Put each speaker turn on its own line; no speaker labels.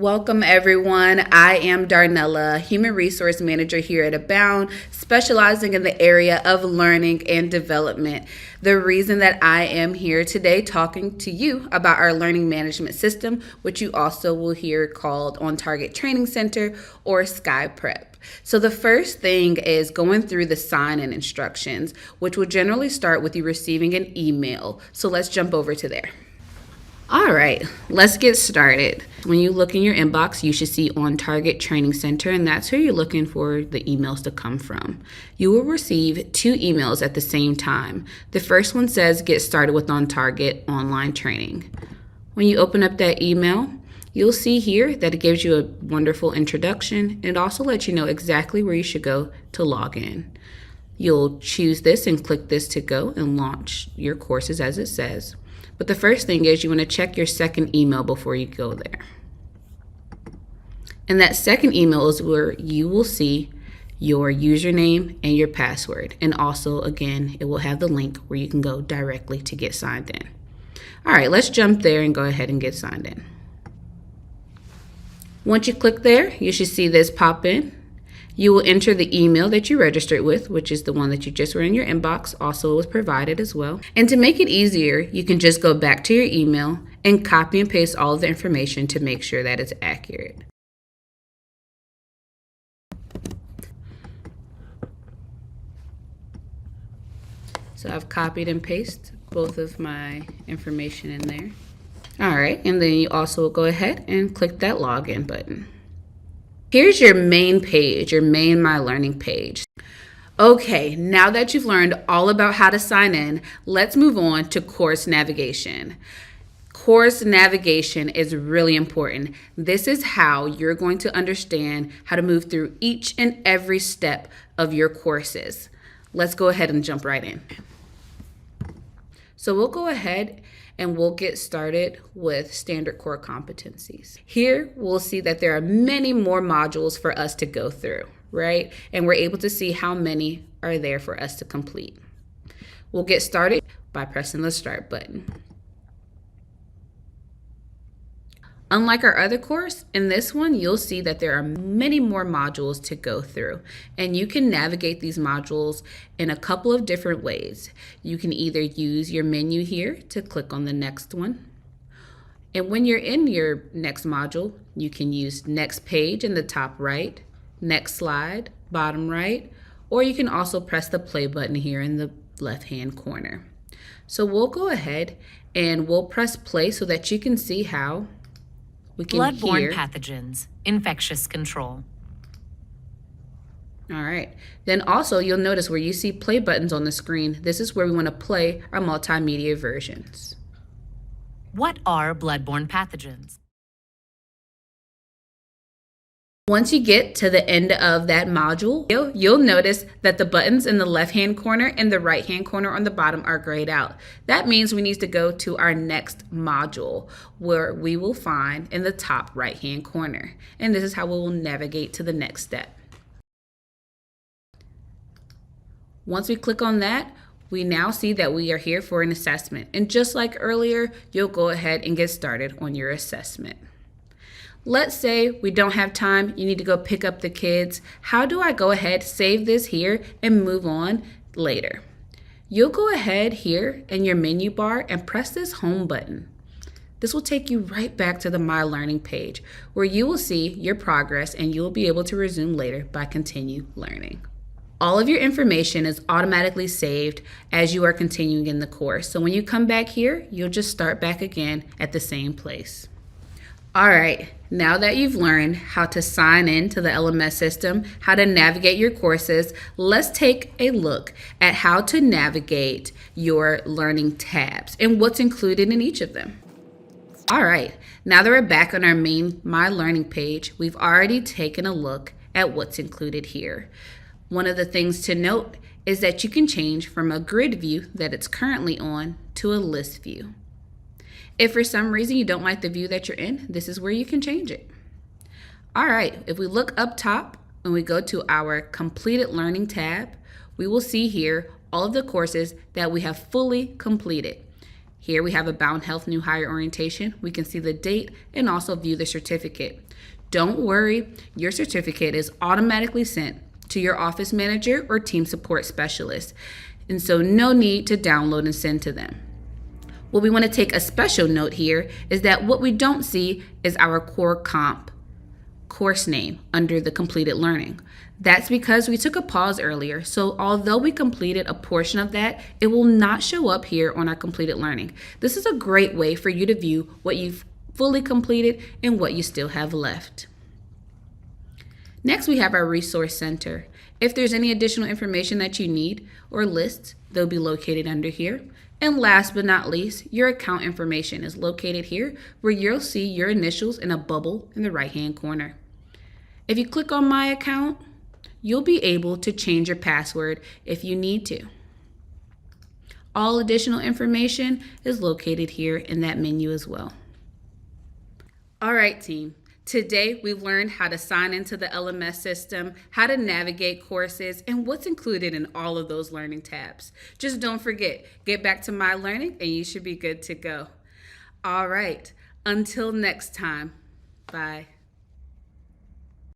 Welcome everyone. I am Darnella, Human Resource Manager here at Abound, specializing in the area of learning and development. The reason that I am here today talking to you about our learning management system, which you also will hear called On Target Training Center or Sky Prep. So the first thing is going through the sign-in instructions, which will generally start with you receiving an email. So let's jump over to there. All right, let's get started. When you look in your inbox, you should see On Target Training Center, and that's where you're looking for the emails to come from. You will receive 2 emails at the same time. The first one says, Get started with On Target Online Training. When you open up that email, you'll see here that it gives you a wonderful introduction, and it also lets you know exactly where you should go to log in. You'll choose this and click this to go and launch your courses as it says. But the first thing is you want to check your second email before you go there. And that second email is where you will see your username and your password. And also, again, it will have the link where you can go directly to get signed in. All right, let's jump there and go ahead and get signed in. Once you click there, you should see this pop in. You will enter the email that you registered with, which is the one that you just were in your inbox. Also, it was provided as well. And to make it easier, you can just go back to your email and copy and paste all of the information to make sure that it's accurate. So I've copied and pasted both of my information in there. All right, and then you also go ahead and click that login button. Here's your main page, your main My Learning page. Okay, now that you've learned all about how to sign in, let's move on to course navigation. Course navigation is really important. This is how you're going to understand how to move through each and every step of your courses. Let's go ahead and jump right in. So we'll go ahead and we'll get started with standard core competencies. Here, we'll see that there are many more modules for us to go through, right? And we're able to see how many are there for us to complete. We'll get started by pressing the start button. Unlike our other course, in this one, you'll see that there are many more modules to go through, and you can navigate these modules in a couple of different ways. You can either use your menu here to click on the next one, and when you're in your next module, you can use next page in the top right, next slide, bottom right, or you can also press the play button here in the left-hand corner. So we'll go ahead and we'll press play so that you can see how we can
Bloodborne pathogens, infectious control.
All right. Then also you'll notice where you see play buttons on the screen, this is where we want to play our multimedia versions.
What are bloodborne pathogens?
Once you get to the end of that module, you'll notice that the buttons in the left-hand corner and the right-hand corner on the bottom are grayed out. That means we need to go to our next module, where we will find in the top right-hand corner. And this is how we will navigate to the next step. Once we click on that, we now see that we are here for an assessment. And just like earlier, you'll go ahead and get started on your assessment. Let's say we don't have time, you need to go pick up the kids. How do I go ahead, save this here, and move on later? You'll go ahead here in your menu bar and press this home button. This will take you right back to the My Learning page, where you will see your progress and you'll be able to resume later by continue learning. All of your information is automatically saved as you are continuing in the course. So when you come back here, you'll just start back again at the same place. All right, now that you've learned how to sign in to the LMS system, how to navigate your courses, let's take a look at how to navigate your learning tabs and what's included in each of them. All right, now that we're back on our main My Learning page, we've already taken a look at what's included here. One of the things to note is that you can change from a grid view that it's currently on to a list view. If for some reason you don't like the view that you're in, this is where you can change it. All right, if we look up top and we go to our completed learning tab, we will see here all of the courses that we have fully completed. Here we have About Health New Hire Orientation. We can see the date and also view the certificate. Don't worry, your certificate is automatically sent to your office manager or team support specialist, and so no need to download and send to them. What we want to take a special note here is that what we don't see is our core comp course name under the completed learning. That's because we took a pause earlier, so although we completed a portion of that, it will not show up here on our completed learning. This is a great way for you to view what you've fully completed and what you still have left. Next, we have our Resource Center. If there's any additional information that you need or lists, they'll be located under here. And last but not least, your account information is located here where you'll see your initials in a bubble in the right-hand corner. If you click on My Account, you'll be able to change your password if you need to. All additional information is located here in that menu as well. All right, team. Today, we've learned how to sign into the LMS system, how to navigate courses, and what's included in all of those learning tabs. Just don't forget, get back to My Learning and you should be good to go. All right, until next time, bye.